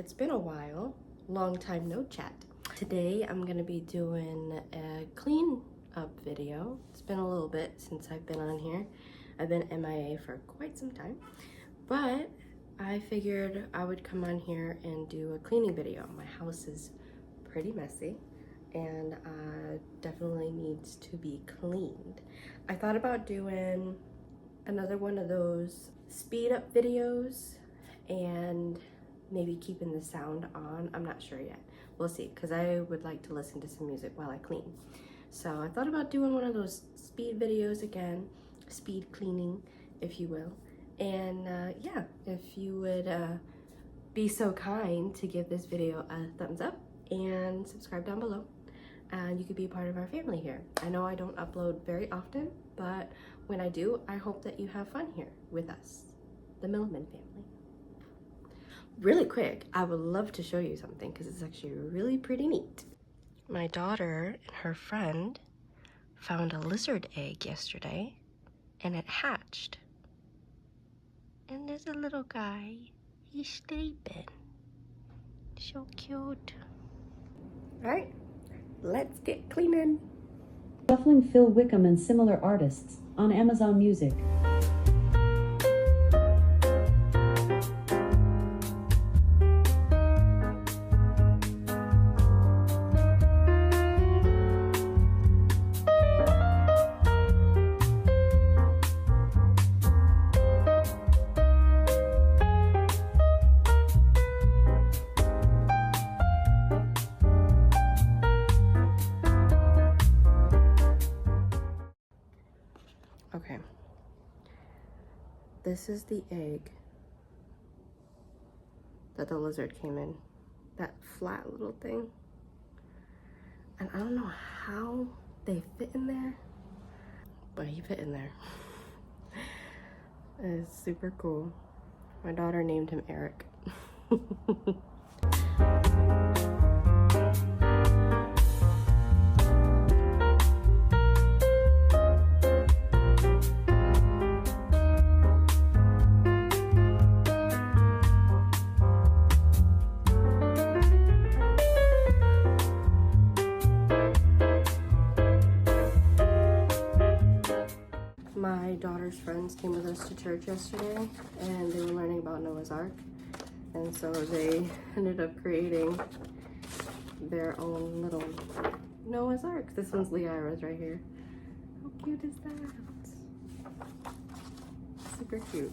It's been a while, long time no chat. Today I'm gonna be doing a clean up video. It's been a little bit since I've been on here. I've been MIA for quite some time, but I figured I would come on here and do a cleaning video. My house is pretty messy and definitely needs to be cleaned. I thought about doing another one of those speed up videos and maybe keeping the sound on. I'm not sure yet. We'll see, because I would like to listen to some music while I clean. So I thought about doing one of those speed videos again, speed cleaning, if you will. And yeah, if you would be so kind to give this video a thumbs up and subscribe down below, and you could be a part of our family here. I know I don't upload very often, but when I do, I hope that you have fun here with us, the Milliman family. Really quick, I would love to show you something because it's actually really pretty neat. My daughter and her friend found a lizard egg yesterday and it hatched. And there's a little guy, he's sleeping. So cute. All right, let's get cleaning. Shuffling Phil Wickham and similar artists on Amazon Music. Okay, this is the egg that the lizard came in, that flat little thing. And I don't know how they fit in there, but he fit in there. It's super cool. My daughter named him Eric. My daughter's friends came with us to church yesterday and they were learning about Noah's Ark, and so they ended up creating their own little Noah's Ark. This one's Liara's right here. How cute is that? Super cute.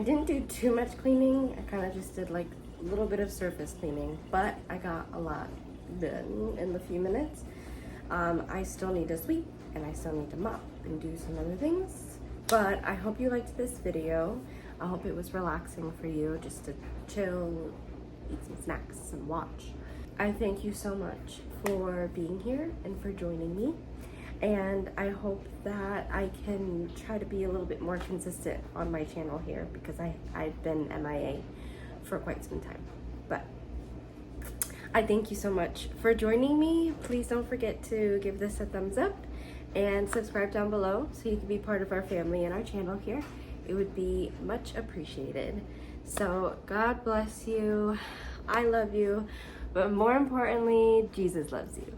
I didn't do too much cleaning. I kind of just did like a little bit of surface cleaning, but I got a lot done in the few minutes. I still need to sweep and I still need to mop and do some other things. But I hope you liked this video. I hope it was relaxing for you just to chill, eat some snacks and watch. I thank you so much for being here and for joining me. And I hope that I can try to be a little bit more consistent on my channel here because I've been MIA for quite some time. But I thank you so much for joining me. Please don't forget to give this a thumbs up and subscribe down below so you can be part of our family and our channel here. It would be much appreciated. So God bless you. I love you. But more importantly, Jesus loves you.